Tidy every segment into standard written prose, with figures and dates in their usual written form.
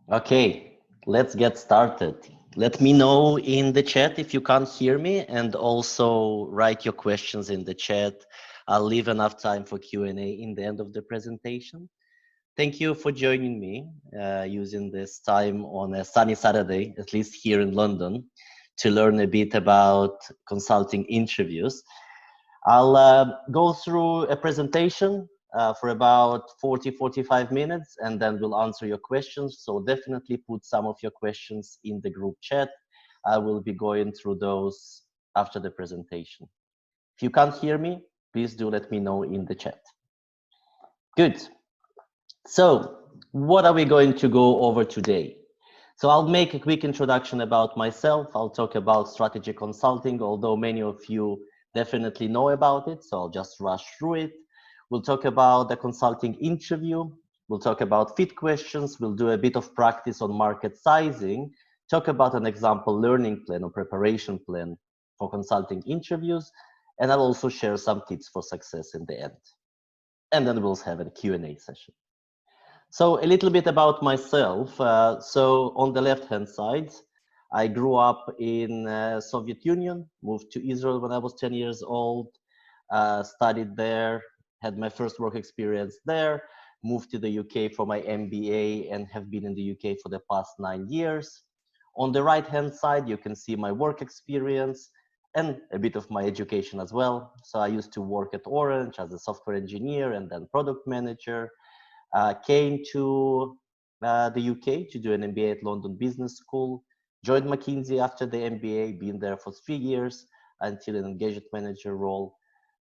Okay, let's get started. Let me know in the chat if you can't hear me, and also write your questions in the chat. I'll leave enough time for Q&A in the end of the presentation. Thank you for joining me using this time on a sunny Saturday, at least here in London, to learn a bit about consulting interviews. I'll go through a presentation for about 40-45 minutes, and then we'll answer your questions. So definitely put some of your questions in the group chat. I will be going through those after the presentation. If you can't hear me, please do let me know in the chat. Good. So what are we going to go over today? So I'll make a quick introduction about myself. I'll talk about strategy consulting, although many of you definitely know about it, so I'll just rush through it. We'll talk about the consulting interview. We'll talk about fit questions. We'll do a bit of practice on market sizing, talk about an example learning plan or preparation plan for consulting interviews, and I'll also share some tips for success in the end. And then we'll have a Q&A session. So a little bit about myself. So on the left-hand side, I grew up in Soviet Union, moved to Israel when I was 10 years old, studied there, had my first work experience there, moved to the UK for my MBA and have been in the UK for the past 9 years. On the right-hand side, you can see my work experience and a bit of my education as well. So I used to work at Orange as a software engineer and then product manager. Came to the UK to do an MBA at London Business School, joined McKinsey after the MBA, been there for 3 years until an engagement manager role,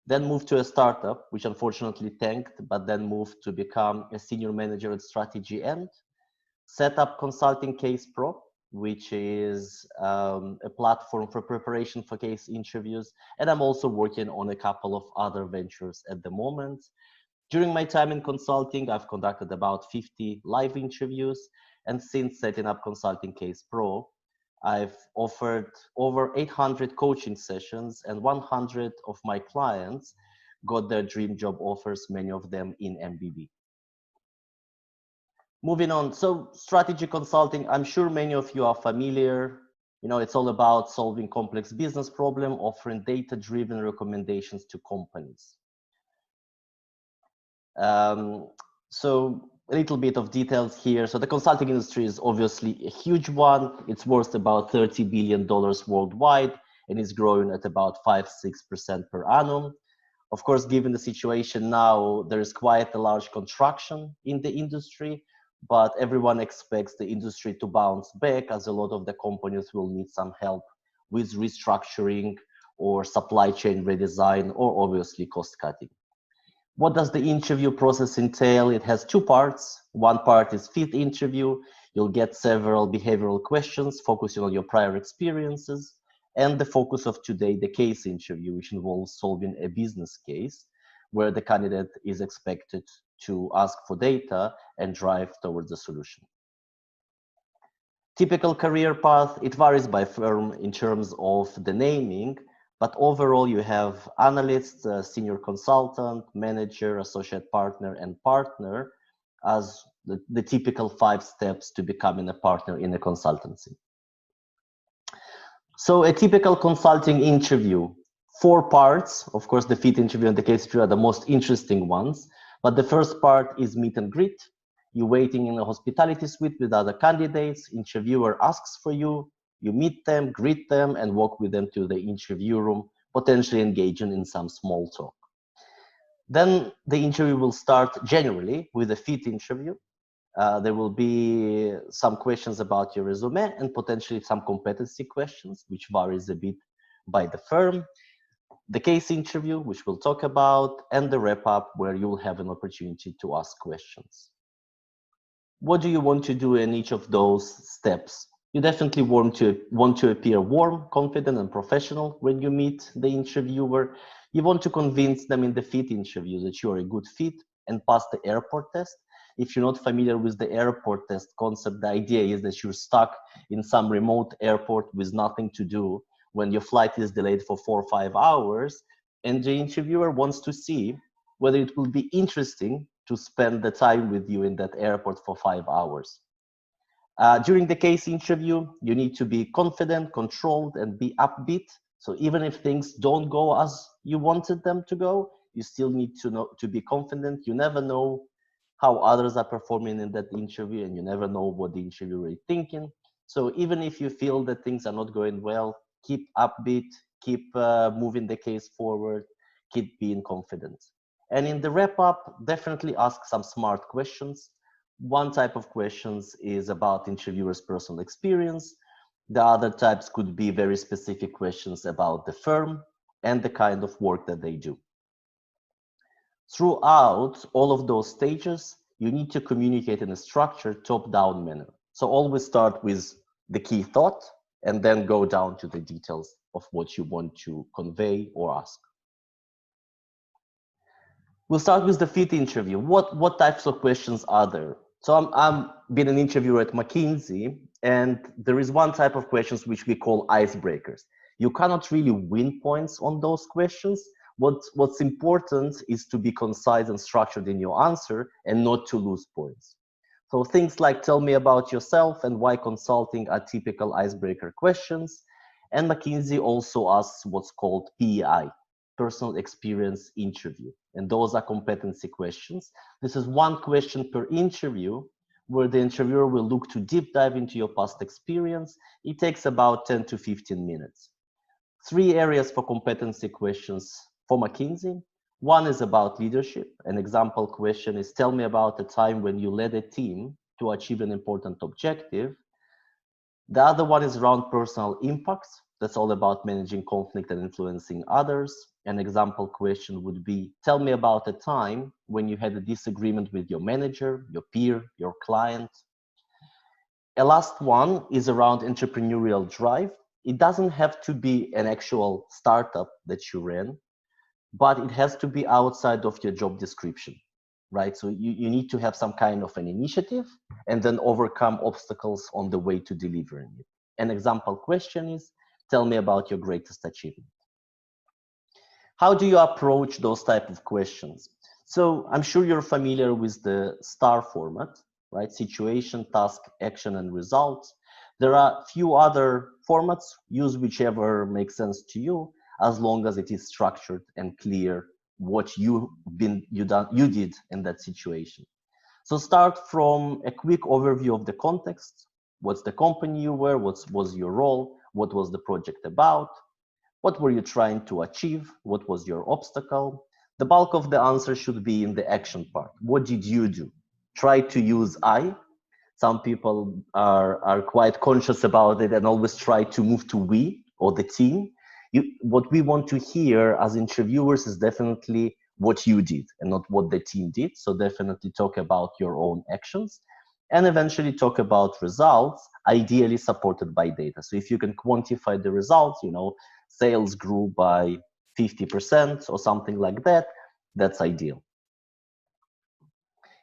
then moved to a startup, which unfortunately tanked, but then moved to become a senior manager at Strategy End, set up ConsultingCasePro, which is a platform for preparation for case interviews, and I'm also working on a couple of other ventures at the moment. During my time in consulting, I've conducted about 50 live interviews, and since setting up ConsultingCasePro, I've offered over 800 coaching sessions, and 100 of my clients got their dream job offers, many of them in MBB. Moving on, so strategy consulting, I'm sure many of you are familiar. You know, it's all about solving complex business problems, offering data-driven recommendations to companies. So a little bit of details here. So the consulting industry is obviously a huge one. It's worth about $30 billion worldwide, and it's growing at about 5-6% per annum. Of course, given the situation now, there is quite a large contraction in the industry, but everyone expects the industry to bounce back as a lot of the companies will need some help with restructuring or supply chain redesign or obviously cost cutting. What does the interview process entail? It has two parts. One part is fit interview. You'll get several behavioral questions focusing on your prior experiences. And the focus of today, the case interview, which involves solving a business case where the candidate is expected to ask for data and drive towards a solution. Typical career path, it varies by firm in terms of the naming, but overall you have analyst, senior consultant, manager, associate partner, and partner as the typical 5 steps to becoming a partner in a consultancy. So a typical consulting interview, 4 parts. Of course, the fit interview and the case interview are the most interesting ones, but the first part is meet and greet. You're waiting in a hospitality suite with other candidates. Interviewer asks for you. You meet them, greet them, and walk with them to the interview room, potentially engaging in some small talk. Then the interview will start generally with a fit interview. There will be some questions about your resume and potentially some competency questions, which varies a bit by the firm. The case interview, which we'll talk about, and the wrap up, where you'll have an opportunity to ask questions. What do you want to do in each of those steps? You definitely want to appear warm, confident, and professional when you meet the interviewer. You want to convince them in the fit interview that you are a good fit and pass the airport test. If you're not familiar with the airport test concept, the idea is that you're stuck in some remote airport with nothing to do when your flight is delayed for 4 or 5 hours, and the interviewer wants to see whether it will be interesting to spend the time with you in that airport for 5 hours. During the case interview, you need to be confident, controlled, and be upbeat. So even if things don't go as you wanted them to go, you still need to be confident. You never know how others are performing in that interview, and you never know what the interviewer is thinking. So even if you feel that things are not going well, keep upbeat, keep moving the case forward, keep being confident. And in the wrap up, definitely ask some smart questions. One type of questions is about interviewer's personal experience. The other types could be very specific questions about the firm and the kind of work that they do. Throughout all of those stages, you need to communicate in a structured top-down manner. So always start with the key thought and then go down to the details of what you want to convey or ask. We'll start with the fit interview. What types of questions are there? So I'm been an interviewer at McKinsey, and there is one type of questions which we call icebreakers. You cannot really win points on those questions. What's important is to be concise and structured in your answer and not to lose points. So things like tell me about yourself and why consulting are typical icebreaker questions. And McKinsey also asks what's called PEI, personal experience interview. And those are competency questions. This is one question per interview where the interviewer will look to deep dive into your past experience. It takes about 10 to 15 minutes. 3 areas for competency questions for McKinsey. One is about leadership. An example question is tell me about a time when you led a team to achieve an important objective. The other one is around personal impacts. That's all about managing conflict and influencing others. An example question would be, tell me about a time when you had a disagreement with your manager, your peer, your client. A last one is around entrepreneurial drive. It doesn't have to be an actual startup that you ran, but it has to be outside of your job description, right? So you need to have some kind of an initiative and then overcome obstacles on the way to delivering it. An example question is, tell me about your greatest achievement. How do you approach those type of questions? So I'm sure you're familiar with the STAR format, right? Situation, task, action, and results. There are few other formats. Use whichever makes sense to you, as long as it is structured and clear what you did in that situation. So start from a quick overview of the context. What's the company you were? What was your role? What was the project about? What were you trying to achieve? What was your obstacle? The bulk of the answer should be in the action part. What did you do? Try to use I. Some people are quite conscious about it and always try to move to we or the team. What we want to hear as interviewers is definitely what you did and not what the team did. So definitely talk about your own actions and eventually talk about results, ideally supported by data. So if you can quantify the results, sales grew by 50% or something like that, that's ideal.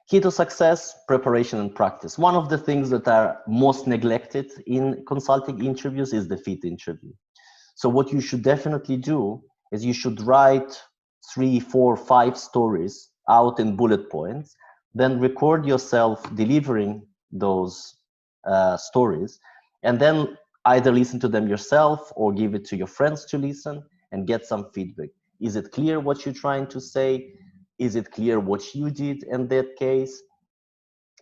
Key to success, preparation and practice. One of the things that are most neglected in consulting interviews is the fit interview. So what you should definitely do is you should write 3, 4, 5 stories out in bullet points, then record yourself delivering those stories, and then either listen to them yourself or give it to your friends to listen and get some feedback. Is it clear what you're trying to say? Is it clear what you did in that case?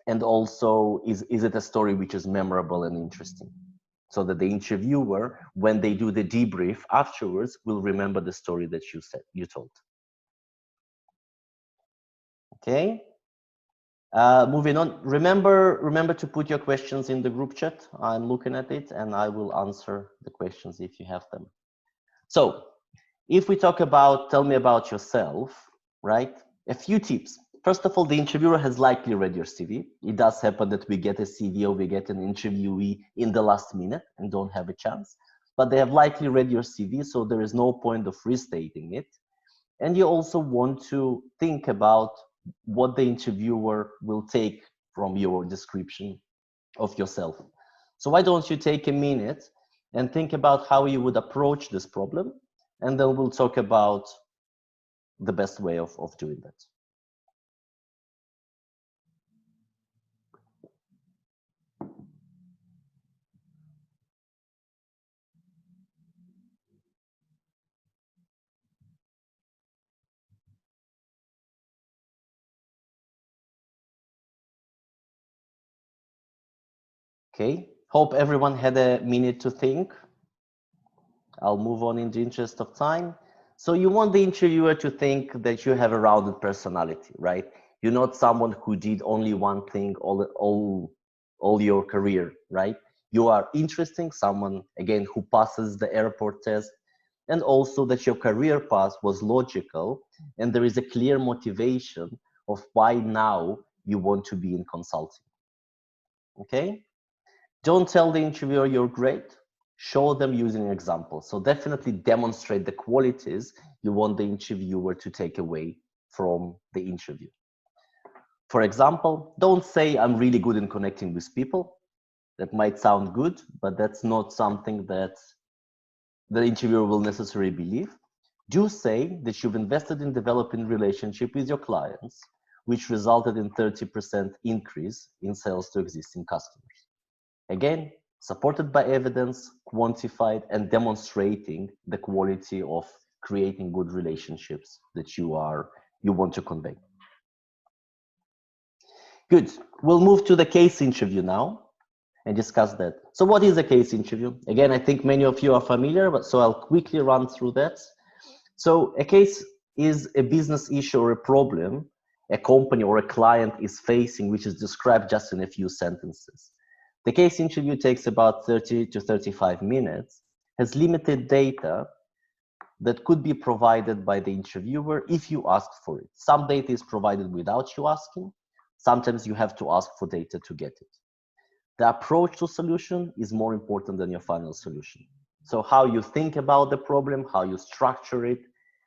And also, is it a story which is memorable and interesting? So that the interviewer, when they do the debrief afterwards, will remember the story that you told. Okay. Moving on. Remember to put your questions in the group chat. I'm looking at it, and I will answer the questions if you have them. So, if we talk about tell me about yourself, right? A few tips. First of all, the interviewer has likely read your CV. It does happen that we get a CV or we get an interviewee in the last minute and don't have a chance, but they have likely read your CV, so there is no point of restating it. And you also want to think about what the interviewer will take from your description of yourself. So why don't you take a minute and think about how you would approach this problem, and then we'll talk about the best way of doing that. Okay, hope everyone had a minute to think. I'll move on in the interest of time. So you want the interviewer to think that you have a rounded personality, right? You're not someone who did only one thing all your career, right? You are interesting, someone, again, who passes the airport test, and also that your career path was logical, and there is a clear motivation of why now you want to be in consulting, okay? Don't tell the interviewer you're great. Show them using examples. So definitely demonstrate the qualities you want the interviewer to take away from the interview. For example, don't say I'm really good in connecting with people. That might sound good, but that's not something that the interviewer will necessarily believe. Do say that you've invested in developing relationship with your clients, which resulted in 30% increase in sales to existing customers. Again, supported by evidence, quantified, and demonstrating the quality of creating good relationships that you want to convey. Good. We'll move to the case interview now and discuss that. So what is a case interview? Again, I think many of you are familiar, but so I'll quickly run through that. So a case is a business issue or a problem a company or a client is facing, which is described just in a few sentences. The case interview takes about 30 to 35 minutes, has limited data that could be provided by the interviewer if you ask for it. Some data is provided without you asking. Sometimes you have to ask for data to get it. The approach to solution is more important than your final solution. So how you think about the problem, how you structure it,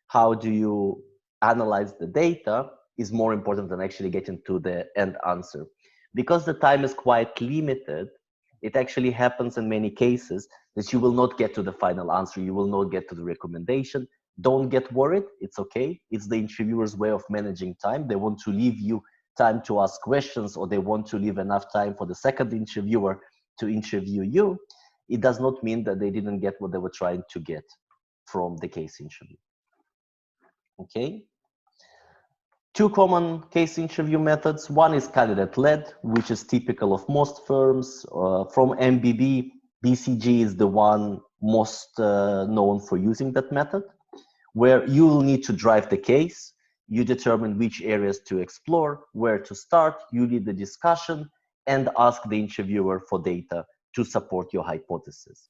how do you analyze the data is more important than actually getting to the end answer. Because the time is quite limited, it actually happens in many cases that you will not get to the final answer, you will not get to the recommendation. Don't get worried, it's okay. It's the interviewer's way of managing time. They want to leave you time to ask questions, or they want to leave enough time for the second interviewer to interview you. It does not mean that they didn't get what they were trying to get from the case interview. Okay. Two common case interview methods. One is candidate-led, which is typical of most firms. From MBB, BCG is the one most known for using that method, where you will need to drive the case. You determine which areas to explore, where to start, you lead the discussion, and ask the interviewer for data to support your hypothesis.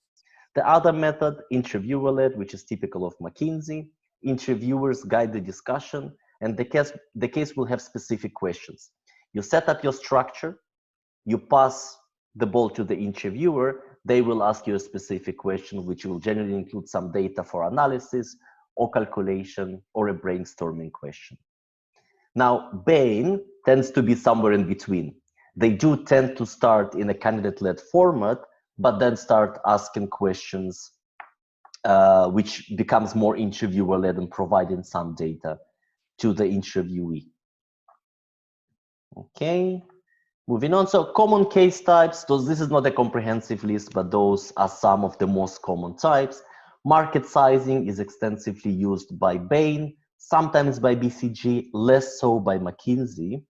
The other method, interviewer-led, which is typical of McKinsey. Interviewers guide the discussion, and the case will have specific questions. You set up your structure, you pass the ball to the interviewer, they will ask you a specific question, which will generally include some data for analysis, or calculation, or a brainstorming question. Now, Bain tends to be somewhere in between. They do tend to start in a candidate-led format, but then start asking questions, which becomes more interviewer-led and providing some data to the interviewee. Okay, moving on. So common case types, this is not a comprehensive list, but those are some of the most common types. Market sizing is extensively used by Bain, sometimes by BCG, less so by McKinsey.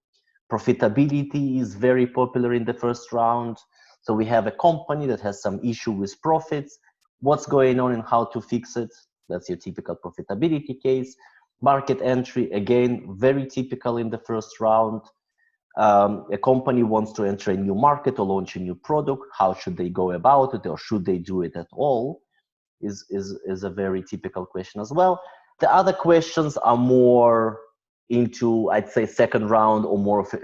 Profitability is very popular in the first round. So we have a company that has some issue with profits. What's going on and how to fix it? That's your typical profitability case. Market entry, again, very typical in the first round. A company wants to enter a new market or launch a new product. How should they go about it, or should they do it at all? Is a very typical question as well. The other questions are more into, I'd say, second round or more of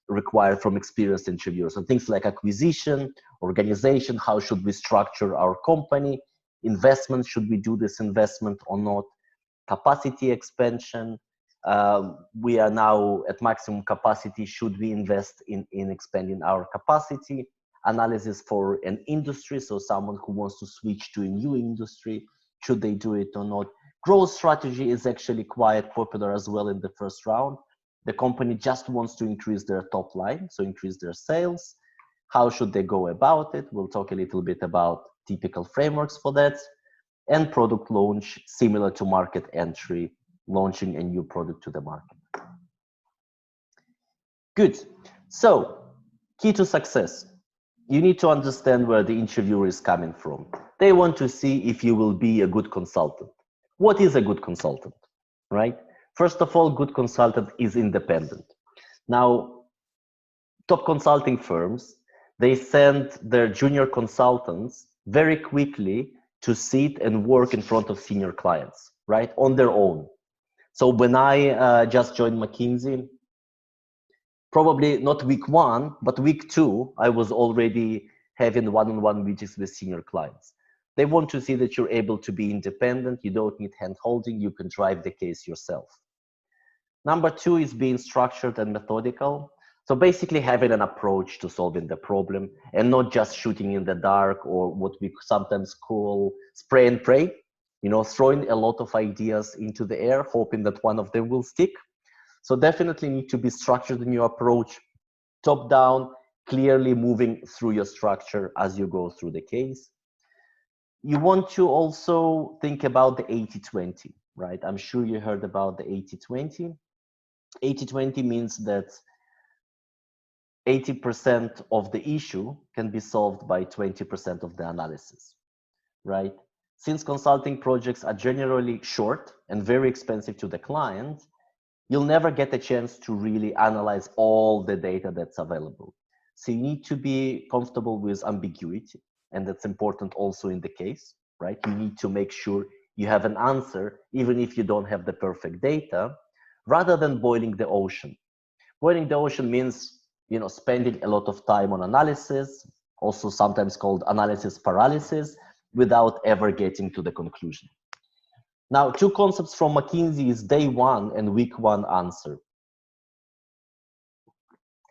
required from experienced interviewers. So things like acquisition, organization, how should we structure our company, investment, should we do this investment or not, capacity expansion, we are now at maximum capacity, should we invest in expanding our capacity, analysis for an industry, so someone who wants to switch to a new industry, should they do it or not. Growth strategy is actually quite popular as well in the first round. The company just wants to increase their top line, so increase their sales. How should they go about it? We'll talk a little bit about typical frameworks for that. And product launch, similar to market entry, launching a new product to the market. Good. So, key to success. you need to understand where the interviewer is coming from. They want to see if you will be a good consultant. What is a good consultant, right? First of all, good consultant is independent. Now, top consulting firms, they send their junior consultants very quickly to sit and work in front of senior clients, right? On their own. So when I just joined McKinsey, probably not week one, but week two, I was already having one-on-one meetings with senior clients. They want to see that you're able to be independent, you don't need hand-holding, you can drive the case yourself. Number two is being structured and methodical. So basically having an approach to solving the problem and not just shooting in the dark, or what we sometimes call spray and pray, throwing a lot of ideas into the air, hoping that one of them will stick. So definitely need to be structured in your approach, top down, clearly moving through your structure as you go through the case. You want to also think about the 80-20, right? I'm sure you heard about the 80-20. 80-20 means that 80% of the issue can be solved by 20% of the analysis, right? Since consulting projects are generally short and very expensive to the client, you'll never get a chance to really analyze all the data that's available. So you need to be comfortable with ambiguity, and that's important also in the case, right? You need to make sure you have an answer, even if you don't have the perfect data, rather than boiling the ocean. Boiling the ocean means, spending a lot of time on analysis, also sometimes called analysis paralysis, without ever getting to the conclusion. Now, two concepts from McKinsey is day one and week one answer.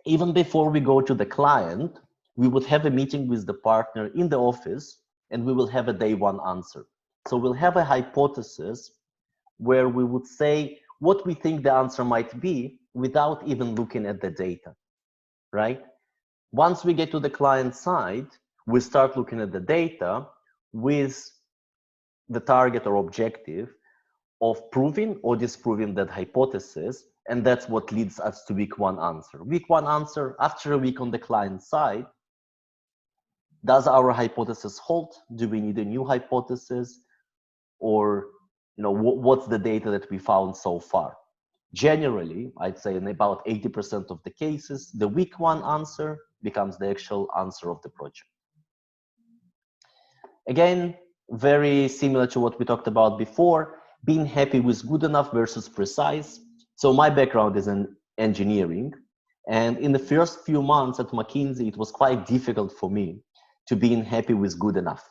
Even before we go to the client, we would have a meeting with the partner in the office, and we will have a day one answer. So we'll have a hypothesis where we would say what we think the answer might be without even looking at the data, right? Once we get to the client side, we start looking at the data with the target or objective of proving or disproving that hypothesis, and that's what leads us to week one answer. Week one answer, after a week on the client side, does our hypothesis hold? Do we need a new hypothesis? Or what's the data that we found so far? Generally, I'd say in about 80% of the cases, the week one answer becomes the actual answer of the project. Again, very similar to what we talked about before, being happy with good enough versus precise. So my background is in engineering, and in the first few months at McKinsey, it was quite difficult for me to be happy with good enough,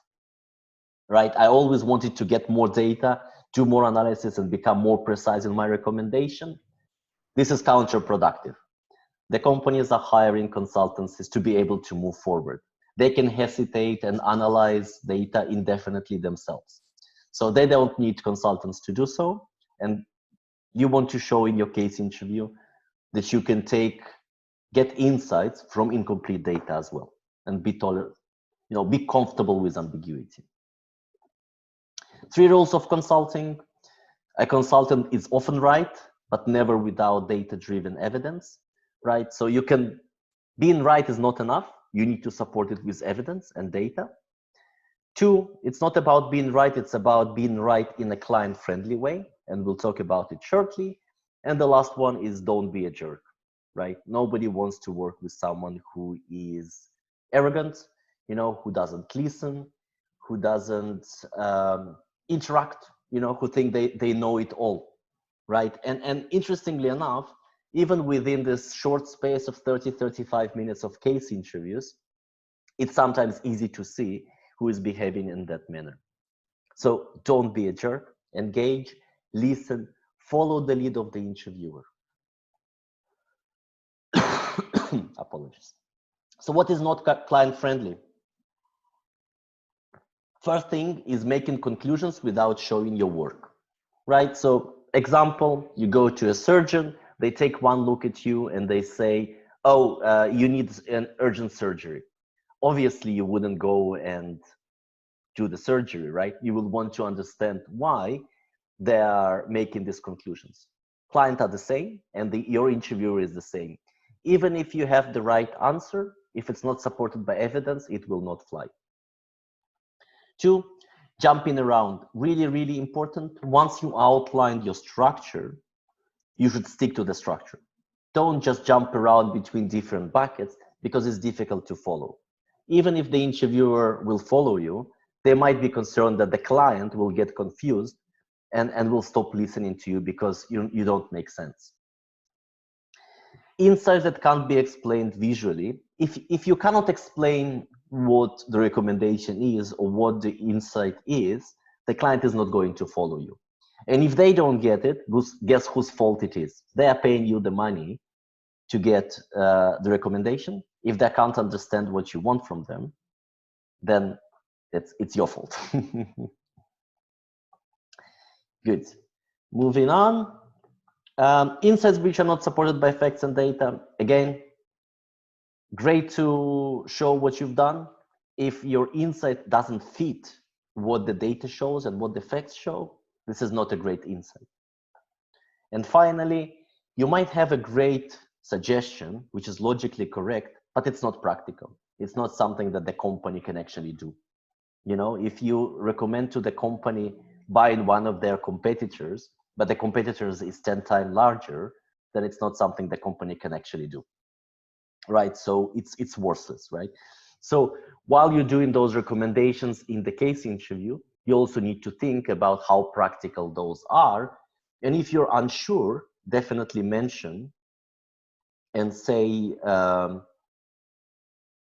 right? I always wanted to get more data, do more analysis, and become more precise in my recommendation. This is counterproductive. The companies are hiring consultancies to be able to move forward. They can hesitate and analyze data indefinitely themselves. So they don't need consultants to do so. And you want to show in your case interview that you can get insights from incomplete data as well, and be comfortable with ambiguity. 3 rules of consulting. A consultant is often right, but never without data-driven evidence, right? So being right is not enough. You need to support it with evidence and data. 2, it's not about being right, it's about being right in a client-friendly way, and we'll talk about it shortly. And the last one is don't be a jerk, right? Nobody wants to work with someone who is arrogant, who doesn't listen, who doesn't interact, who think they know it all, right? And interestingly enough, even within this short space of 35 minutes of case interviews, it's sometimes easy to see who is behaving in that manner. So don't be a jerk, engage, listen, follow the lead of the interviewer. Apologies. So what is not client-friendly? First thing is making conclusions without showing your work, right? So example, you go to a surgeon, they take one look at you and they say, oh, you need an urgent surgery. Obviously, you wouldn't go and do the surgery, right? You will want to understand why they are making these conclusions. Clients are the same, and your interviewer is the same. Even if you have the right answer, If it's not supported by evidence, it will not fly. 2, jumping around. Really, really important. Once you outlined your structure, you should stick to the structure. Don't just jump around between different buckets because it's difficult to follow. Even if the interviewer will follow you, they might be concerned that the client will get confused and will stop listening to you because you don't make sense. Insights that can't be explained visually. If you cannot explain what the recommendation is or what the insight is, the client is not going to follow you. And if they don't get it, guess whose fault it is? They are paying you the money to get the recommendation. If they can't understand what you want from them, then it's your fault. Good. Moving on. Insights which are not supported by facts and data. Again, great to show what you've done. If your insight doesn't fit what the data shows and what the facts show, this is not a great insight. And finally, you might have a great suggestion, which is logically correct, but it's not practical. It's not something that the company can actually do. You know, if you recommend to the company buying one of their competitors, but the competitors is 10 times larger, then it's not something the company can actually do, right? So it's worthless, right? So while you're doing those recommendations in the case interview, you also need to think about how practical those are. And if you're unsure, definitely mention and say,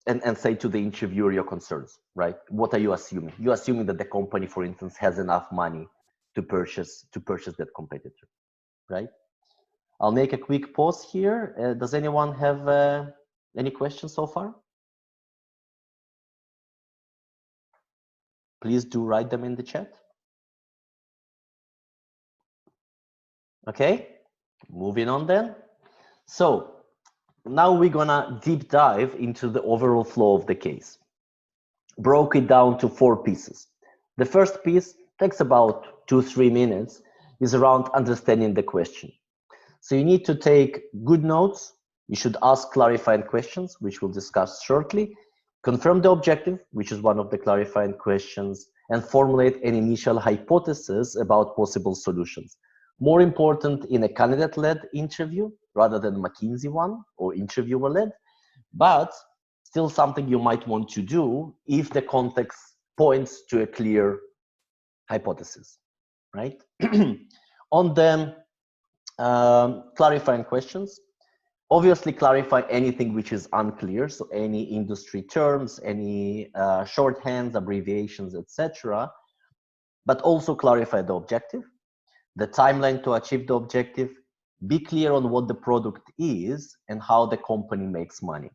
and say to the interviewer your concerns, right? What are you assuming? You're assuming that the company, for instance, has enough money to purchase that competitor, right? I'll make a quick pause here. Does anyone have any questions so far? Please do write them in the chat. Okay, moving on then. So now we're gonna deep dive into the overall flow of the case. Broke it down to 4 pieces. The first piece takes about 2-3 minutes, is around understanding the question. So you need to take good notes. You should ask clarifying questions, which we'll discuss shortly. Confirm the objective, which is one of the clarifying questions, and formulate an initial hypothesis about possible solutions. More important in a candidate-led interview rather than McKinsey one or interviewer-led, but still something you might want to do if the context points to a clear hypothesis, right? On the clarifying questions, obviously clarify anything which is unclear, so any industry terms, any shorthands, abbreviations, etc., but also clarify the objective, the timeline to achieve the objective, be clear on what the product is and how the company makes money,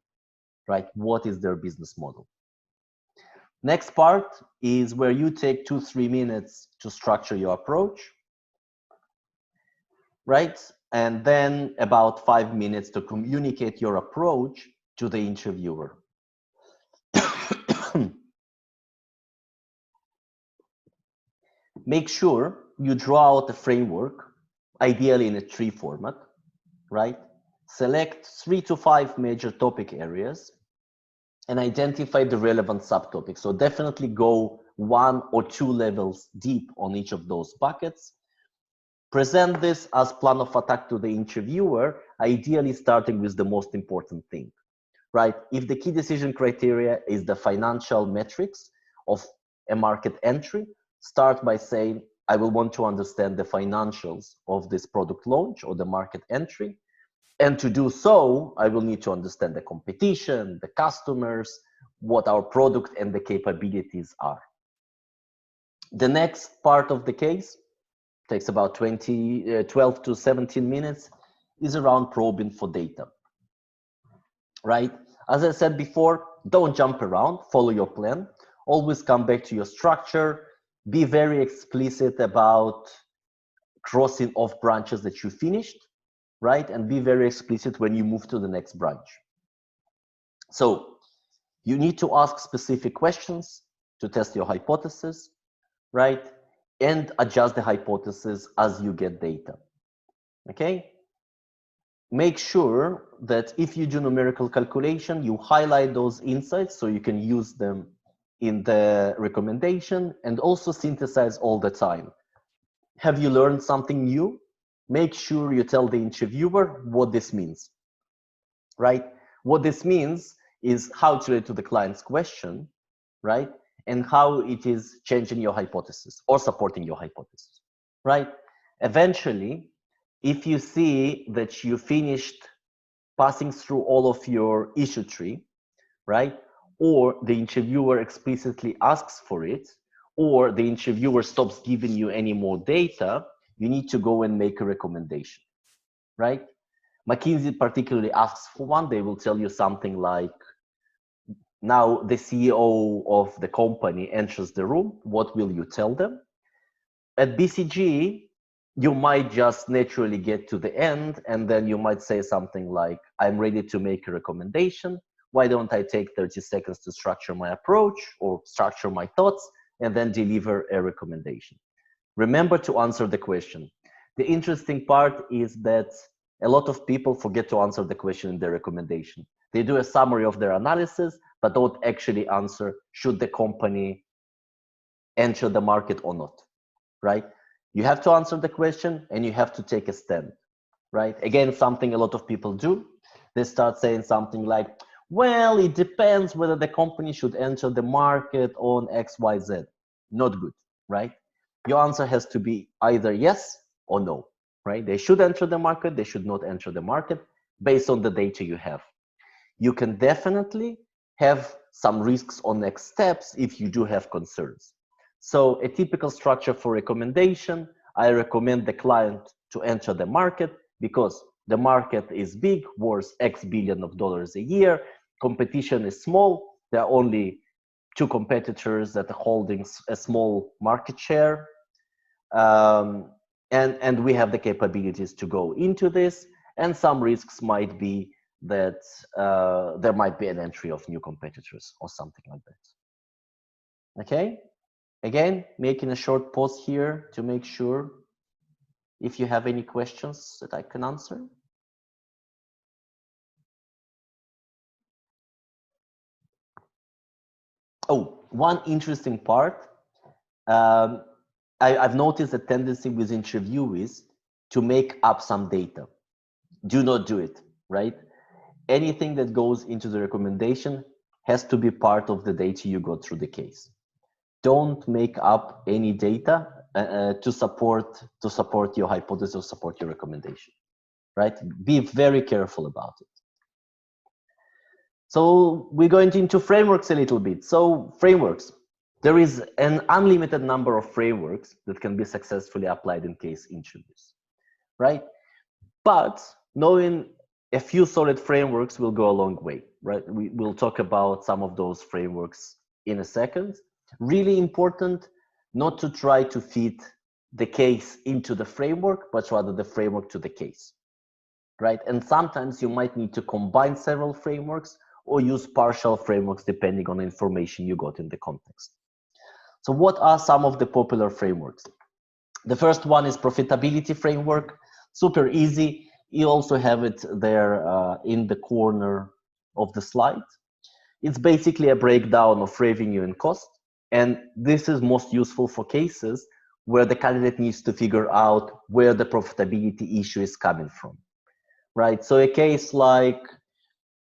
right? What is their business model? Next part is where you take 2-3 minutes to structure your approach, right? And then about 5 minutes to communicate your approach to the interviewer. Make sure you draw out a framework, ideally in a tree format, right? Select 3 to 5 major topic areas and identify the relevant subtopics. So definitely go 1 or 2 levels deep on each of those buckets. Present this as plan of attack to the interviewer, ideally starting with the most important thing, right? If the key decision criteria is the financial metrics of a market entry, start by saying, I will want to understand the financials of this product launch or the market entry. And to do so, I will need to understand the competition, the customers, what our product and the capabilities are. The next part of the case takes about 12 to 17 minutes, is around probing for data, right? As I said before, don't jump around, follow your plan, always come back to your structure, be very explicit about crossing off branches that you finished, right? And be very explicit when you move to the next branch. So you need to ask specific questions to test your hypothesis, right? And adjust the hypothesis as you get data, okay? make sure that if you do numerical calculation, you highlight those insights so you can use them in the recommendation, and also synthesize all the time. Have you learned something new? Make sure you tell the interviewer what this means, right? What this means is how to relate to the client's question, right? And how it is changing your hypothesis or supporting your hypothesis, right? Eventually, if you see that you finished passing through all of your issue tree, right? Or the interviewer explicitly asks for it, or the interviewer stops giving you any more data, you need to go and make a recommendation, right? McKinsey particularly asks for one. They will tell you something like, now the CEO of the company enters the room, what will you tell them? At BCG, you might just naturally get to the end, and then you might say something like, I'm ready to make a recommendation. Why don't I take 30 seconds to structure my approach or structure my thoughts and then deliver a recommendation? Remember to answer the question. The interesting part is that a lot of people forget to answer the question in their recommendation. They do a summary of their analysis, but don't actually answer, should the company enter the market or not, right? You have to answer the question and you have to take a stand, right? Again, something a lot of people do. They start saying something like, well, it depends whether the company should enter the market on XYZ. Not good, right? Your answer has to be either yes or no, right? They should enter the market, they should not enter the market based on the data you have. You can definitely have some risks on next steps if you do have concerns. So a typical structure for recommendation, I recommend the client to enter the market because the market is big, worth X billion of dollars a year. Competition is small. There are only 2 competitors that are holding a small market share. And we have the capabilities to go into this. And some risks might be that there might be an entry of new competitors or something like that. Okay? Again, making a short pause here to make sure if you have any questions that I can answer. Oh, one interesting part. I've noticed a tendency with interviewees to make up some data. Do not do it, right? Anything that goes into the recommendation has to be part of the data you got through the case. Don't make up any data to support your hypothesis or support your recommendation, right? Be very careful about it. So we're going into frameworks a little bit. So frameworks, there is an unlimited number of frameworks that can be successfully applied in case interviews, right? But knowing a few solid frameworks will go a long way, right? We'll talk about some of those frameworks in a second. Really important not to try to fit the case into the framework, but rather the framework to the case, right? And sometimes you might need to combine several frameworks or use partial frameworks depending on the information you got in the context. So what are some of the popular frameworks? The first one is profitability framework, super easy. You also have it there in the corner of the slide. It's basically a breakdown of revenue and cost. And this is most useful for cases where the candidate needs to figure out where the profitability issue is coming from, right? So a case like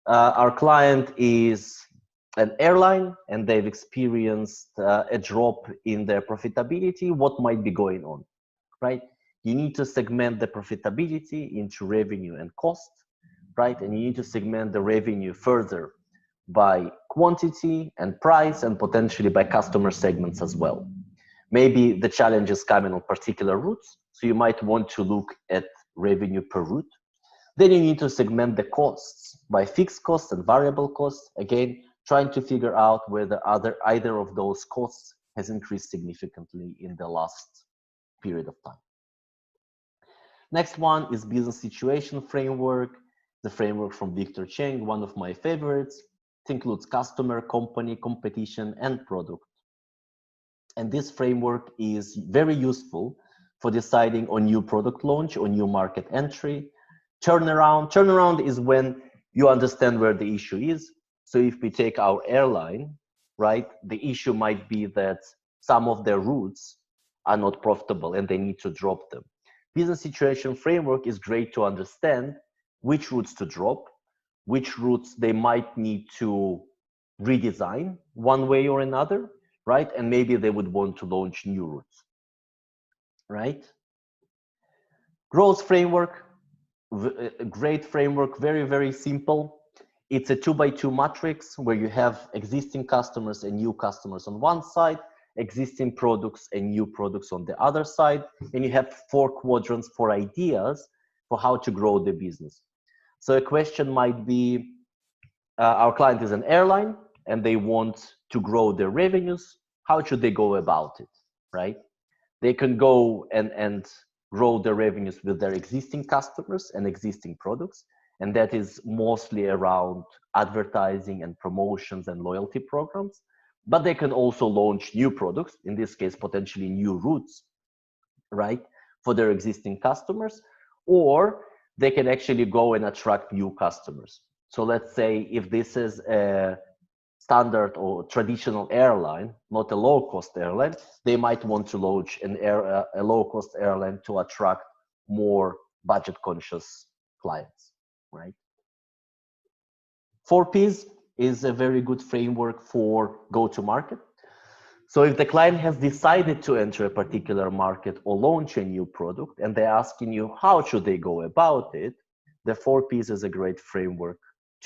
our client is an airline and they've experienced a drop in their profitability. What might be going on, right? You need to segment the profitability into revenue and cost, right? And you need to segment the revenue further by quantity and price and potentially by customer segments as well. Maybe the challenge is coming on particular routes, so you might want to look at revenue per route. Then you need to segment the costs by fixed costs and variable costs. Again, trying to figure out whether either of those costs has increased significantly in the last period of time. Next one is business situation framework, the framework from Victor Cheng, one of my favorites. It includes customer, company, competition, and product. And this framework is very useful for deciding on new product launch or new market entry. Turnaround is when you understand where the issue is. So if we take our airline, right, the issue might be that some of their routes are not profitable and they need to drop them. Business situation framework is great to understand which routes to drop, which routes they might need to redesign one way or another, right? And maybe they would want to launch new routes, right? Growth framework, a great framework, very, very simple. It's a 2x2 matrix where you have existing customers and new customers on one side, existing products and new products on the other side, and you have 4 quadrants for ideas for how to grow the business. So a question might be, our client is an airline and they want to grow their revenues. How should they go about it, right? They can go and grow their revenues with their existing customers and existing products. And that is mostly around advertising and promotions and loyalty programs. But they can also launch new products, in this case, potentially new routes, right, for their existing customers, or they can actually go and attract new customers. So let's say if this is a standard or traditional airline, not a low-cost airline, they might want to launch a low-cost airline to attract more budget-conscious clients, right? 4Ps is a very good framework for go-to-market. So if the client has decided to enter a particular market or launch a new product, and they're asking you how should they go about it, the 4Ps is a great framework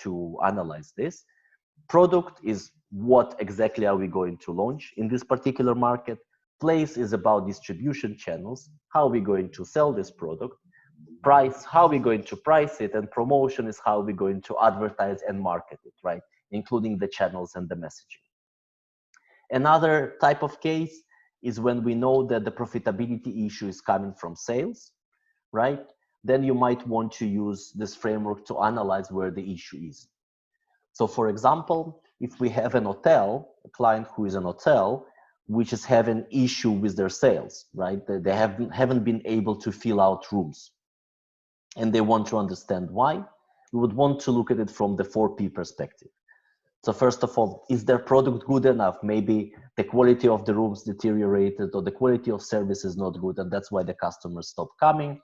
to analyze this. Product is what exactly are we going to launch in this particular market. Place is about distribution channels. How are we going to sell this product? Price, how are we going to price it? And promotion is how we're going to advertise and market it, right? Including the channels and the messaging. Another type of case is when we know that the profitability issue is coming from sales, right? Then you might want to use this framework to analyze where the issue is. So for example, if we have an hotel, a client who is an hotel, which is having issue with their sales, right? They haven't been able to fill out rooms and they want to understand why, we would want to look at it from the 4P perspective. So first of all, is their product good enough? Maybe the quality of the rooms deteriorated or the quality of service is not good and that's why the customers stop coming.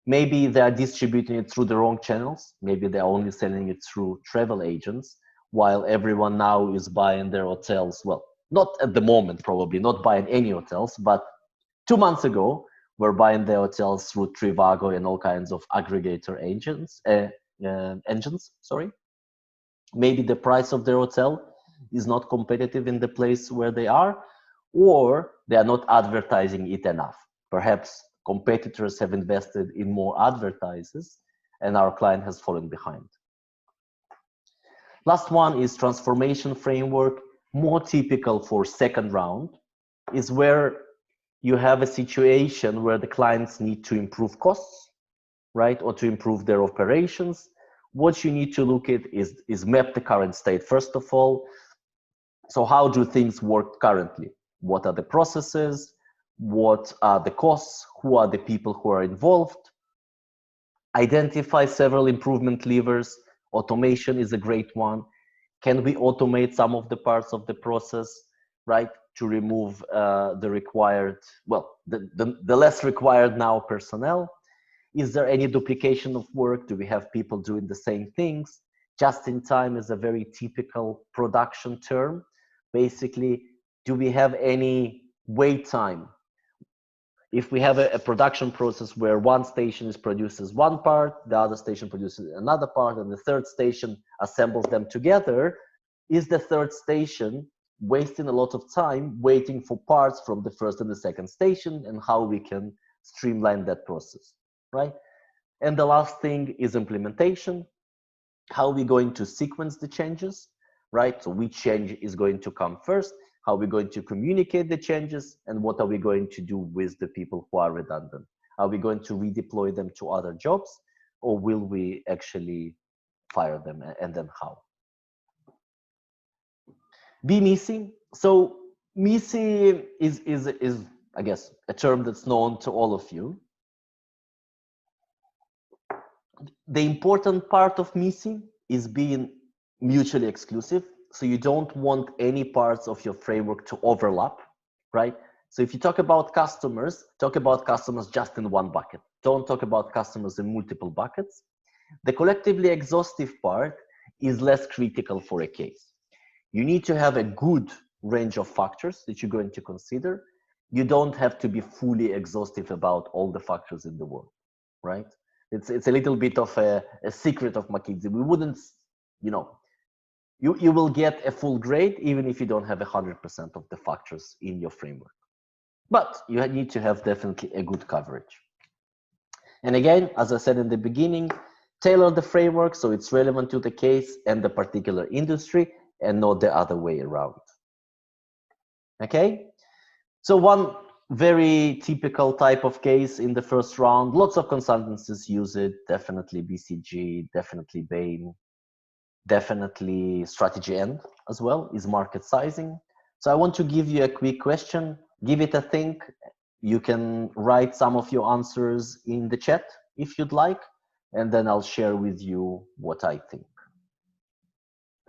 Maybe they are distributing it through the wrong channels. Maybe they're only selling it through travel agents, while everyone now is buying their hotels. Well, not at the moment, probably not buying any hotels, but 2 months ago, we're buying their hotels through Trivago and all kinds of aggregator engines. Maybe the price of their hotel is not competitive in the place where they are, or they are not advertising it enough. Perhaps competitors have invested in more advertisers and our client has fallen behind. Last one is transformation framework, more typical for second round, is where you have a situation where the clients need to improve costs, right? Or to improve their operations. What you need to look at is map the current state, first of all. So how do things work currently? What are the processes? What are the costs? Who are the people who are involved? Identify several improvement levers. Automation is a great one. Can we automate some of the parts of the process, right? To remove the required, well, the less required now personnel. Is there any duplication of work? Do we have people doing the same things? Just in time is a very typical production term. Basically, do we have any wait time? If we have a production process where one station produces one part, the other station produces another part, and the third station assembles them together, is the third station wasting a lot of time waiting for parts from the first and the second station, and how we can streamline that process, right? And the last thing is implementation. How are we going to sequence the changes, right? So which change is going to come first? How are we going to communicate the changes? And what are we going to do with the people who are redundant? Are we going to redeploy them to other jobs, or will we actually fire them, and then how? Be missing. So missing is I guess a term that's known to all of you. the important part of missing is being mutually exclusive. So you don't want any parts of your framework to overlap, right? So if you talk about customers just in one bucket. Don't talk about customers in multiple buckets. The collectively exhaustive part is less critical for a case. You need to have a good range of factors that you're going to consider. You don't have to be fully exhaustive about all the factors in the world, right? It's a little bit of a secret of McKinsey. We wouldn't, you will get a full grade even if you don't have 100% of the factors in your framework. But you need to have definitely a good coverage. And again, as I said in the beginning, tailor the framework so it's relevant to the case and the particular industry and not the other way around. Okay? So one very typical type of case in the first round, lots of consultancies use it, definitely BCG, definitely Bain, definitely Strategy End as well, is market sizing. So I want to give you a quick question, give it a think. You can write some of your answers in the chat if you'd like, and then I'll share with you what I think.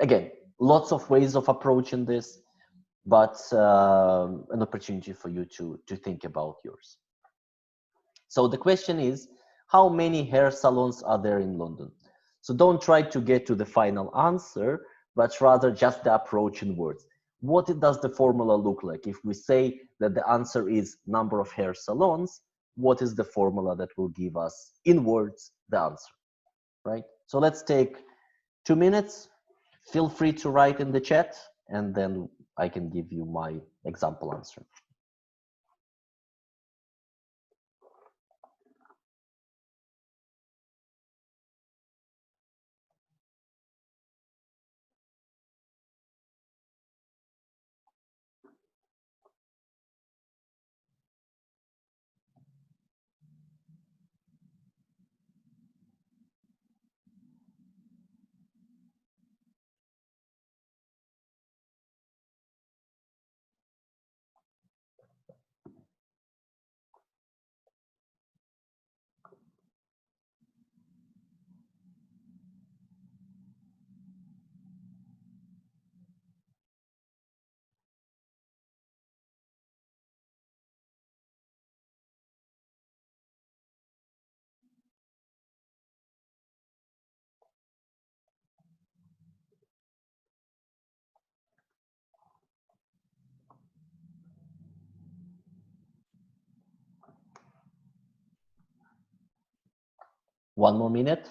Again, lots of ways of approaching this, but an opportunity for you to think about yours. So the question is, how many hair salons are there in London? So don't try to get to the final answer, but rather just the approach in words. What does the formula look like? If we say that the answer is number of hair salons, what is the formula that will give us in words the answer, right? So let's take 2 minutes. Feel free to write in the chat, and then I can give you my example answer. One more minute.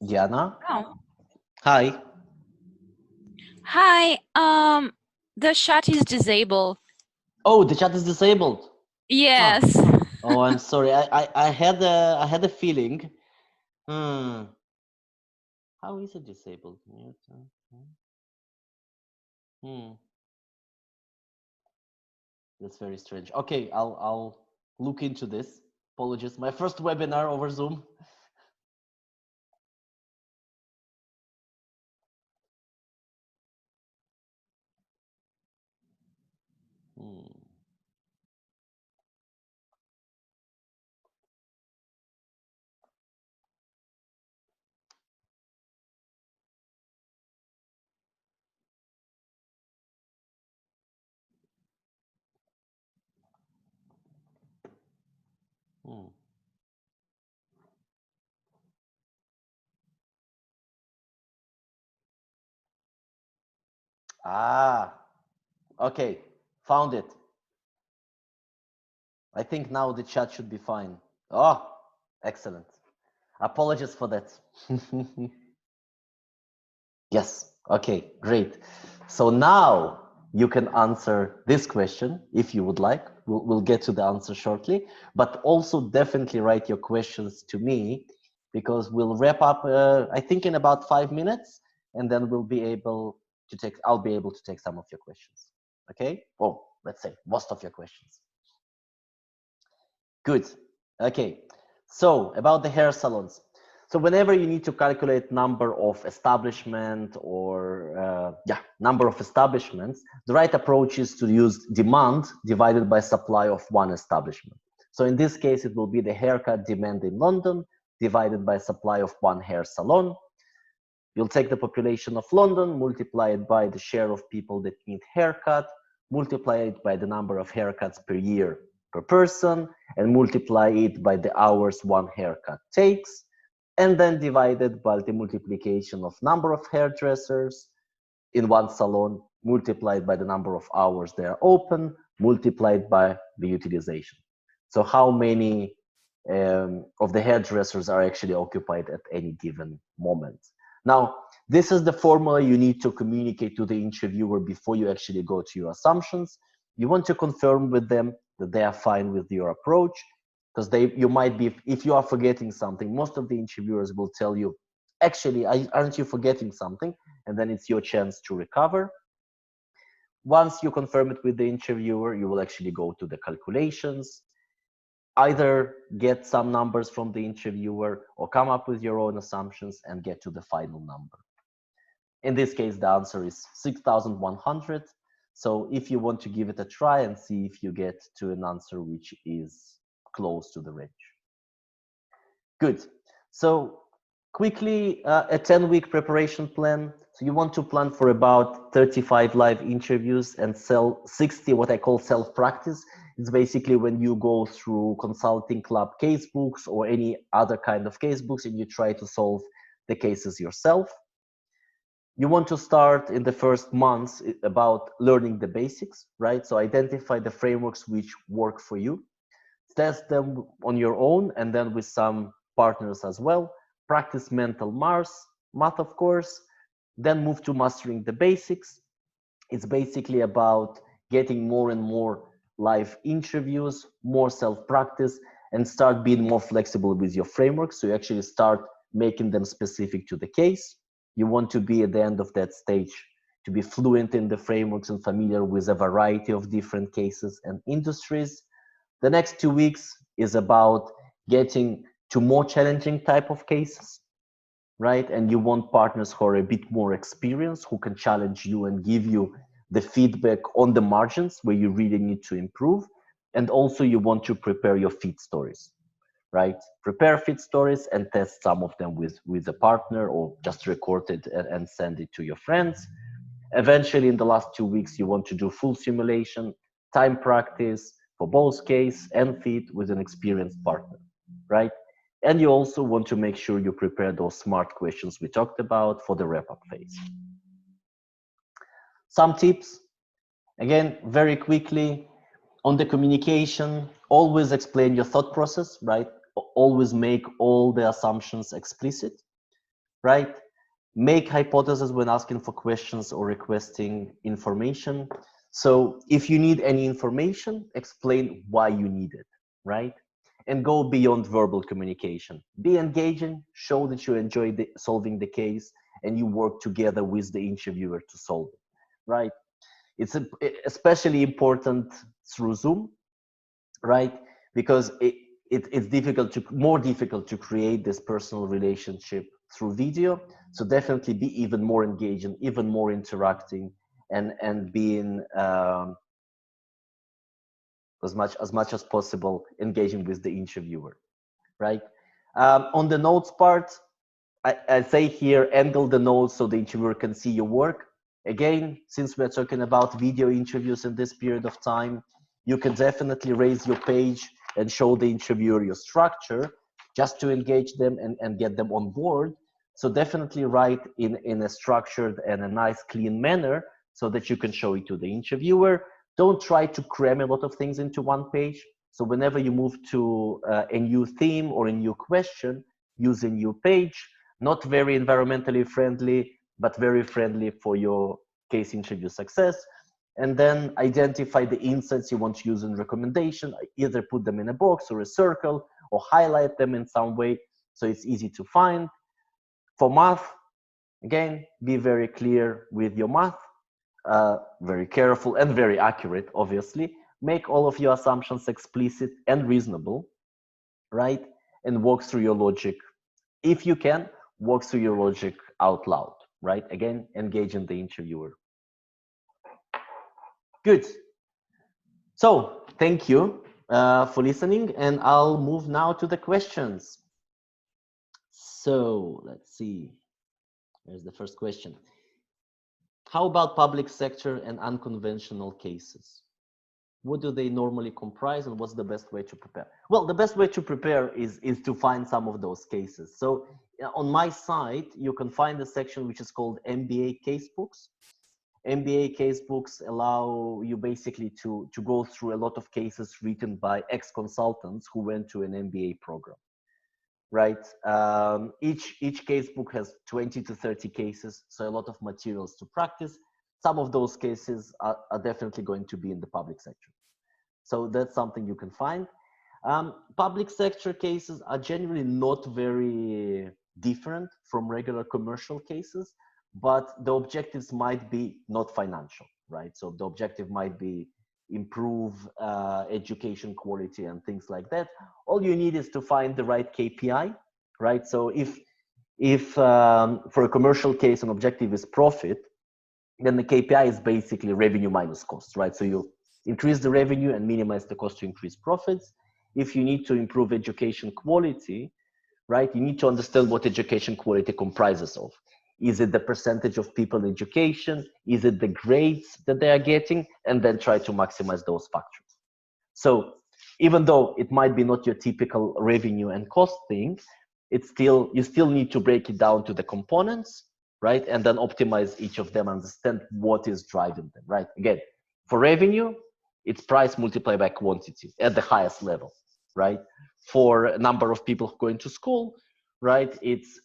Diana? Oh. Hi. Hi. The chat is disabled. Oh, the chat is disabled. Yes. Oh, I'm sorry. I had a feeling. How is it disabled? That's very strange. Okay, I'll look into this. Apologies. My first webinar over Zoom. Ah, okay, found it. I think now the chat should be fine. Oh, excellent. Apologies for that. Yes, okay, great. So now you can answer this question if you would like. We'll get to the answer shortly, but also definitely write your questions to me, because we'll wrap up, I think, in about 5 minutes, and then I'll be able to take some of your questions. Okay? Well, let's say most of your questions. Good. Okay. So about the hair salons. So whenever you need to calculate number of establishment or number of establishments, the right approach is to use demand divided by supply of one establishment. So in this case, it will be the haircut demand in London divided by supply of one hair salon. You'll take the population of London, multiply it by the share of people that need haircut, multiply it by the number of haircuts per year per person, and multiply it by the hours one haircut takes, and then divided by the multiplication of number of hairdressers in one salon, multiplied by the number of hours they are open, multiplied by the utilization. So how many of the hairdressers are actually occupied at any given moment. Now, this is the formula you need to communicate to the interviewer before you actually go to your assumptions. You want to confirm with them that they are fine with your approach, because you might be, if you are forgetting something, most of the interviewers will tell you, actually, aren't you forgetting something? And then it's your chance to recover. Once you confirm it with the interviewer, you will actually go to the calculations, either get some numbers from the interviewer or come up with your own assumptions and get to the final number. In this case, the answer is 6,100. So if you want to give it a try and see if you get to an answer which is close to the range. Good. So quickly, a 10-week preparation plan. So you want to plan for about 35 live interviews and sell 60, what I call self-practice. It's basically when you go through consulting club casebooks or any other kind of casebooks and you try to solve the cases yourself. You want to start in the first months about learning the basics, right? So identify the frameworks which work for you. Test them on your own and then with some partners as well. Practice mental math, of course. Then move to mastering the basics. It's basically about getting more and more live interviews, more self-practice, and start being more flexible with your frameworks. So you actually start making them specific to the case. You want to be at the end of that stage to be fluent in the frameworks and familiar with a variety of different cases and industries. The next 2 weeks is about getting to more challenging type of cases, right? And you want partners who are a bit more experienced, who can challenge you and give you the feedback on the margins where you really need to improve. And also you want to prepare your feed stories, right? Prepare feed stories and test some of them with a partner or just record it and send it to your friends. Eventually, in the last 2 weeks, you want to do full simulation, time practice for both case and feed with an experienced partner, right? And you also want to make sure you prepare those smart questions we talked about for the wrap-up phase. Some tips, again, very quickly, on the communication, always explain your thought process, right? Always make all the assumptions explicit, right? Make hypotheses when asking for questions or requesting information. So if you need any information, explain why you need it, right? And go beyond verbal communication. Be engaging, show that you enjoy solving the case and you work together with the interviewer to solve it, right? It's especially important through Zoom, right? Because it's more difficult to create this personal relationship through video. So definitely be even more engaging, even more interacting, and being as much as possible engaging with the interviewer, right? On the notes part, I say here, angle the notes so the interviewer can see your work. Again, since we're talking about video interviews in this period of time, you can definitely raise your page and show the interviewer your structure just to engage them and get them on board. So definitely write in a structured and a nice, clean manner so that you can show it to the interviewer. Don't try to cram a lot of things into one page. So whenever you move to a new theme or a new question, use a new page. Not very environmentally friendly, but very friendly for your case interview success. and then identify the insights you want to use in recommendation. Either put them in a box or a circle, or highlight them in some way so it's easy to find. For math, again, be very clear with your math, very careful and very accurate, obviously. Make all of your assumptions explicit and reasonable, right? And walk through your logic. If you can, walk through your logic out loud, right? Again, engaging the interviewer. Good. So thank you for listening, and I'll move now to the questions. So let's see. Here's the first question. How about public sector and unconventional cases? What do they normally comprise, and what's the best way to prepare? Well, the best way to prepare is to find some of those cases. So on my site, you can find a section which is called MBA casebooks. MBA casebooks allow you basically to go through a lot of cases written by ex-consultants who went to an MBA program, right? Each casebook has 20 to 30 cases, so a lot of materials to practice. Some of those cases are definitely going to be in the public sector. So that's something you can find. Public sector cases are generally not very different from regular commercial cases, but the objectives might be not financial, right? So the objective might be improve education quality and things like that. All you need is to find the right KPI, right? So if for a commercial case, an objective is profit, then the KPI is basically revenue minus cost, right? So you increase the revenue and minimize the cost to increase profits. If you need to improve education quality, right, you need to understand what education quality comprises of. Is it the percentage of people in education? Is it the grades that they are getting? And then try to maximize those factors. So even though it might be not your typical revenue and cost thing, you still need to break it down to the components, right? And then optimize each of them, understand what is driving them, right? Again, for revenue, it's price multiplied by quantity at the highest level, right? For a number of people going to school, right? It's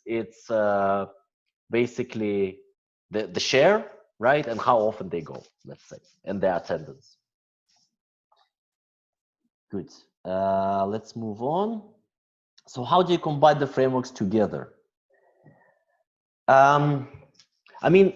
basically the share, right? And how often they go, let's say, and their attendance. Good. Let's move on. So how do you combine the frameworks together? I mean,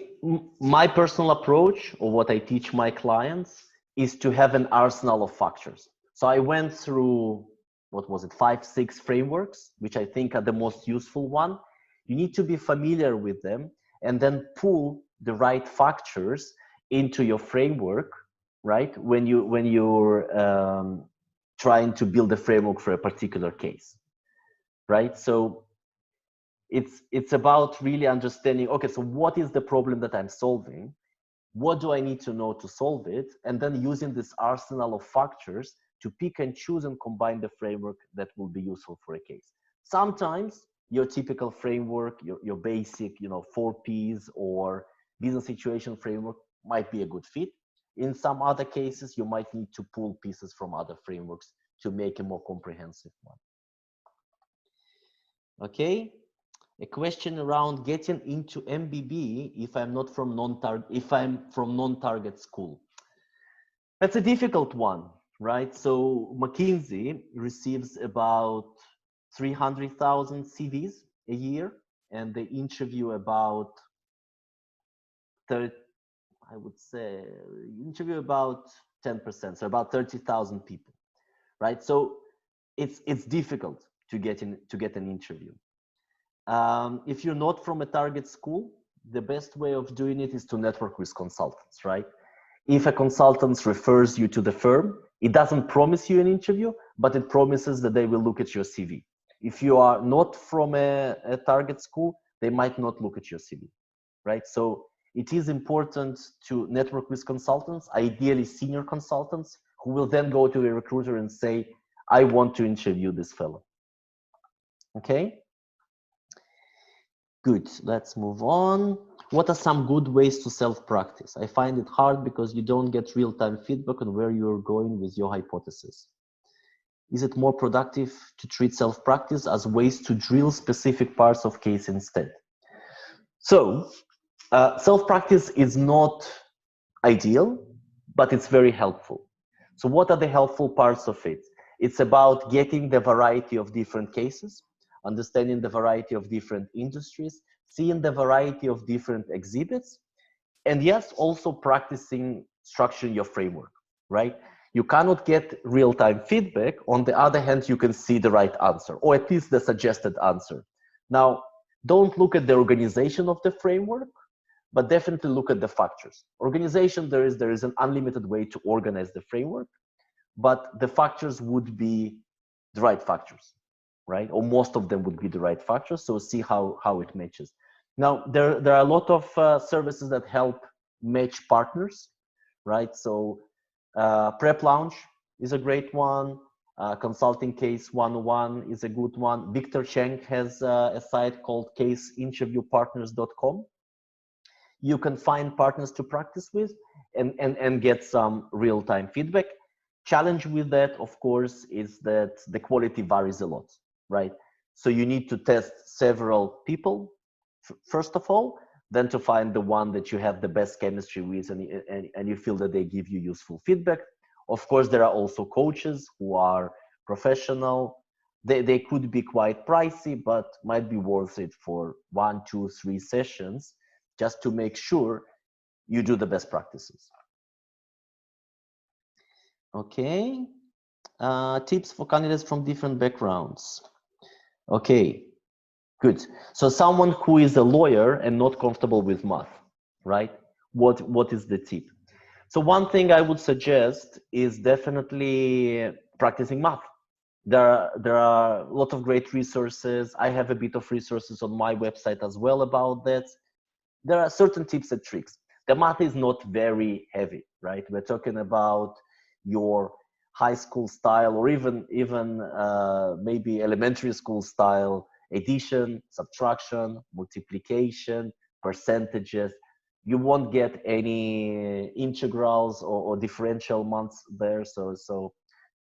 my personal approach, or what I teach my clients, is to have an arsenal of factors. So I went through, what was it, 5, 6 frameworks, which I think are the most useful one. You need to be familiar with them and then pull the right factors into your framework, right? When you're trying to build a framework for a particular case, right? So it's about really understanding, okay, so what is the problem that I'm solving? What do I need to know to solve it? And then using this arsenal of factors to pick and choose and combine the framework that will be useful for a case. Sometimes your typical framework, your basic, 4 Ps or business situation framework might be a good fit. In some other cases, you might need to pull pieces from other frameworks to make a more comprehensive one. Okay. A question around getting into MBB if I'm from non-target school. That's a difficult one, right? So McKinsey receives about 300,000 CVs a year, and they interview about 10%, so about 30,000 people, right? So it's difficult to get an interview. If you're not from a target school, the best way of doing it is to network with consultants, right? If a consultant refers you to the firm, it doesn't promise you an interview, but it promises that they will look at your CV. If you are not from a target school, they might not look at your CV, right? So it is important to network with consultants, ideally senior consultants, who will then go to a recruiter and say, I want to interview this fellow. Okay? Good, let's move on. What are some good ways to self-practice? I find it hard because you don't get real-time feedback on where you're going with your hypothesis. Is it more productive to treat self-practice as ways to drill specific parts of case instead? So, self-practice is not ideal, but it's very helpful. So what are the helpful parts of it? It's about getting the variety of different cases, understanding the variety of different industries, seeing the variety of different exhibits, and yes, also practicing structuring your framework, right? You cannot get real-time feedback. On the other hand, you can see the right answer, or at least the suggested answer. Now, don't look at the organization of the framework, but definitely look at the factors. Organization, there is an unlimited way to organize the framework, but the factors would be the right factors, right? Or most of them would be the right factors. So see how it matches. Now, there are a lot of services that help match partners, right? So Prep Lounge is a great one. Consulting Case 101 is a good one. Victor Cheng has a site called caseinterviewpartners.com. You can find partners to practice with and get some real-time feedback. Challenge with that, of course, is that the quality varies a lot, right? So you need to test several people, first of all, then to find the one that you have the best chemistry with and you feel that they give you useful feedback. Of course, there are also coaches who are professional. They could be quite pricey, but might be worth it for 1, 2, 3 sessions, just to make sure you do the best practices. Okay, tips for candidates from different backgrounds. Okay, good. So someone who is a lawyer and not comfortable with math, right? What is the tip? So one thing I would suggest is definitely practicing math. There are a lot of great resources. I have a bit of resources on my website as well about that. There are certain tips and tricks. The math is not very heavy, right? We're talking about your high school style, or even maybe elementary school style addition, subtraction, multiplication, percentages. You won't get any integrals or differential months there, so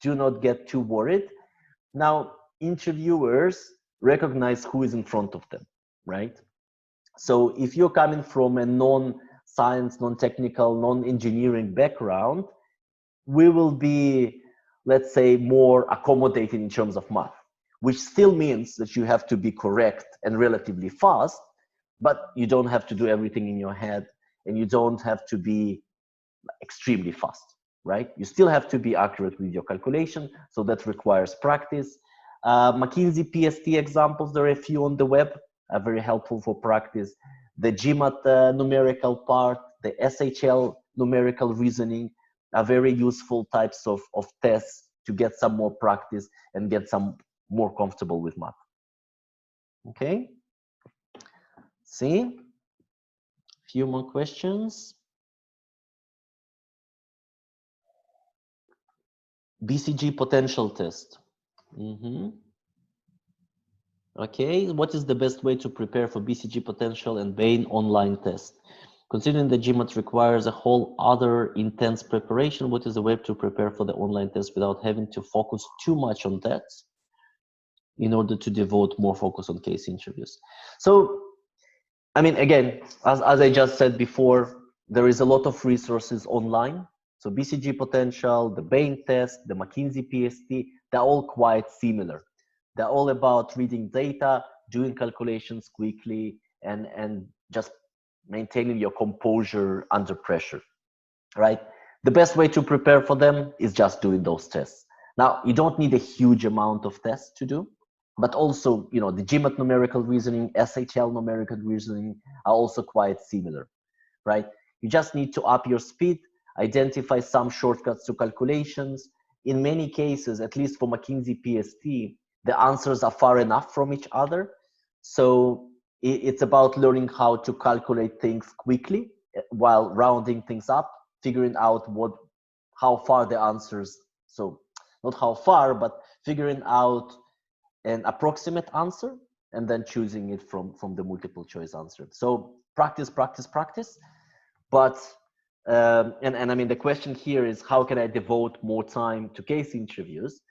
do not get too worried. Now, interviewers recognize who is in front of them, right? So if you're coming from a non-science, non-technical, non-engineering background, we will be, let's say, more accommodating in terms of math, which still means that you have to be correct and relatively fast, but you don't have to do everything in your head, and you don't have to be extremely fast, right? You still have to be accurate with your calculation, so that requires practice. McKinsey PST examples, there are a few on the web, are very helpful for practice. The GMAT numerical part, the SHL numerical reasoning are very useful types of tests to get some more practice and get some more comfortable with math. Okay, see, few more questions. BCG potential test. Okay, what is the best way to prepare for BCG potential and Bain online test? Considering the GMAT requires a whole other intense preparation, what is the way to prepare for the online test without having to focus too much on that in order to devote more focus on case interviews? So, I mean, again, as I just said before, there is a lot of resources online. So BCG potential, the Bain test, the McKinsey PST, they're all quite similar. They're all about reading data, doing calculations quickly, and just maintaining your composure under pressure, right? The best way to prepare for them is just doing those tests. Now, you don't need a huge amount of tests to do, but also, you know, the GMAT numerical reasoning, SHL numerical reasoning are also quite similar, right? You just need to up your speed, identify some shortcuts to calculations. In many cases, at least for McKinsey PST, the answers are far enough from each other. So it's about learning how to calculate things quickly while rounding things up, figuring out how far the answers, so not how far, but figuring out an approximate answer and then choosing it from the multiple choice answer. So practice, practice, practice. But and I mean, the question here is, how can I devote more time to case interviews?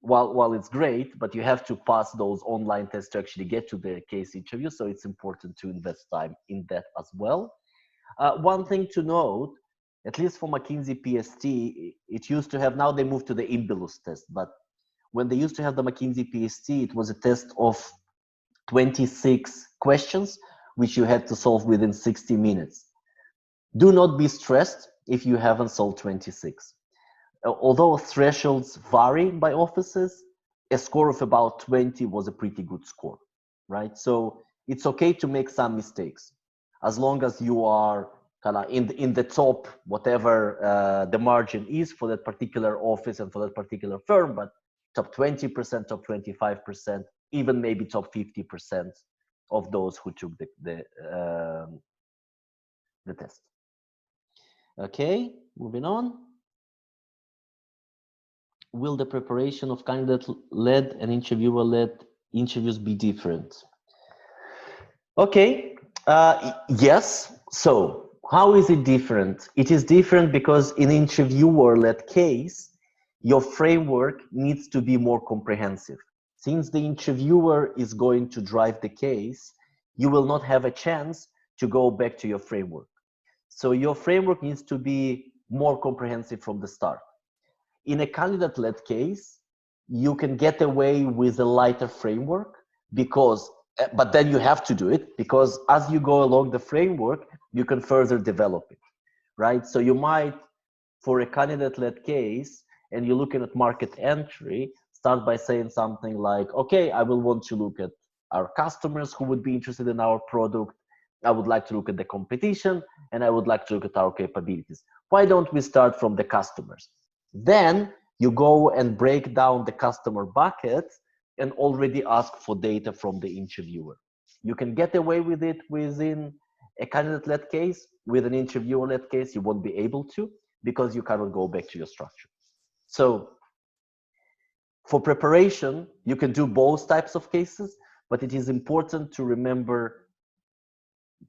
While it's great, but you have to pass those online tests to actually get to the case interview. So it's important to invest time in that as well. One thing to note, at least for McKinsey PST, it used to have, now they moved to the Imbelus test, but when they used to have the McKinsey PST, it was a test of 26 questions, which you had to solve within 60 minutes. Do not be stressed if you haven't solved 26. Although thresholds vary by offices, a score of about 20 was a pretty good score, right? So it's okay to make some mistakes, as long as you are kind of in the top, whatever the margin is for that particular office and for that particular firm, but top 20%, top 25%, even maybe top 50% of those who took the test. Okay, moving on. Will the preparation of candidate-led and interviewer-led interviews be different? Okay, yes. So how is it different? It is different because in interviewer-led case, your framework needs to be more comprehensive. Since the interviewer is going to drive the case, you will not have a chance to go back to your framework. So your framework needs to be more comprehensive from the start. In a candidate-led case, you can get away with a lighter framework but then you have to do it, because as you go along the framework, you can further develop it, right? So you might, for a candidate-led case, and you're looking at market entry, start by saying something like, okay, I will want to look at our customers who would be interested in our product. I would like to look at the competition, and I would like to look at our capabilities. Why don't we start from the customers? Then you go and break down the customer bucket and already ask for data from the interviewer. You can get away with it within a candidate-led case. With an interviewer-led case, you won't be able to, because you cannot go back to your structure. So for preparation, you can do both types of cases, but it is important to remember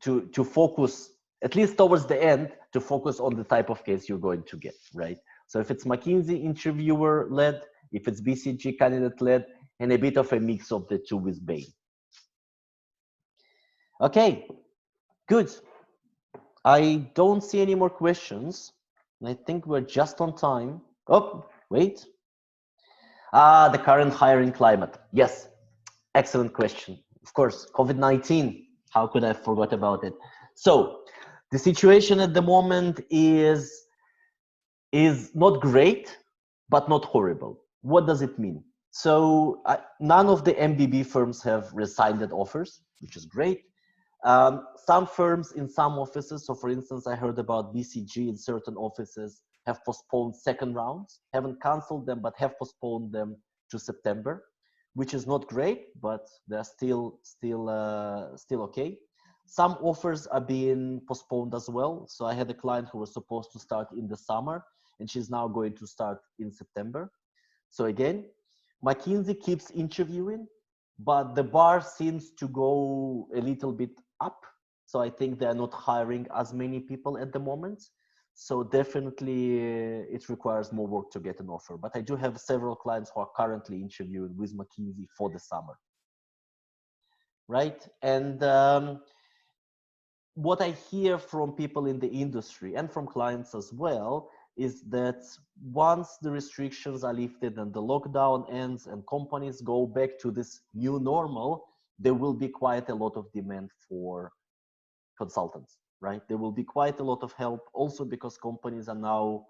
to focus, at least towards the end, to focus on the type of case you're going to get, right? So if it's McKinsey interviewer-led, if it's BCG candidate-led, and a bit of a mix of the two with Bain. Okay, good. I don't see any more questions. I think we're just on time. Oh, wait. The current hiring climate. Yes, excellent question. Of course, COVID-19. How could I forget about it? So the situation at the moment is not great, but not horrible. What does it mean? So none of the MBB firms have rescinded offers, which is great. Some firms in some offices, so for instance, I heard about BCG in certain offices have postponed second rounds, haven't canceled them, but have postponed them to September, which is not great, but they're still okay. Some offers are being postponed as well. So I had a client who was supposed to start in the summer, and she's now going to start in September. So again, McKinsey keeps interviewing, but the bar seems to go a little bit up. So I think they're not hiring as many people at the moment. So definitely it requires more work to get an offer. But I do have several clients who are currently interviewing with McKinsey for the summer. Right? And what I hear from people in the industry and from clients as well is that once the restrictions are lifted and the lockdown ends and companies go back to this new normal, there will be quite a lot of demand for consultants, right? There will be quite a lot of help also because companies are now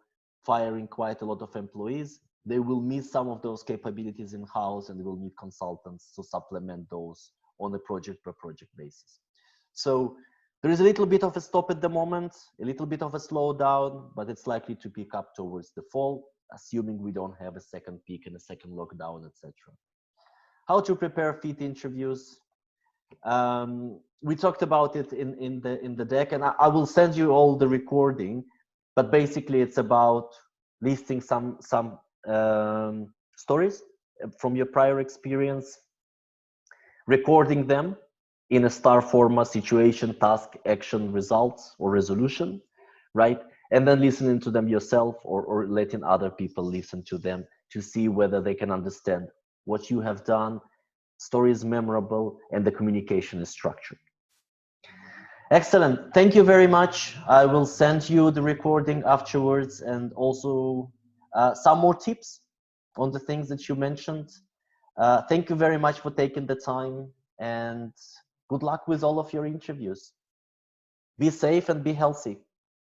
firing quite a lot of employees. They will need some of those capabilities in-house and they will need consultants to supplement those on a project per project basis. So there is a little bit of a stop at the moment, a little bit of a slowdown, but it's likely to pick up towards the fall, assuming we don't have a second peak and a second lockdown, etc. How to prepare fit interviews? We talked about it in the deck, and I will send you all the recording. But basically, it's about listing some stories from your prior experience, recording them in a star format: situation, task, action, results, or resolution, right? And then listening to them yourself or letting other people listen to them to see whether they can understand what you have done, story is memorable, and the communication is structured. Excellent. Thank you very much. I will send you the recording afterwards and also some more tips on the things that you mentioned. Thank you very much for taking the time and good luck with all of your interviews. Be safe and be healthy.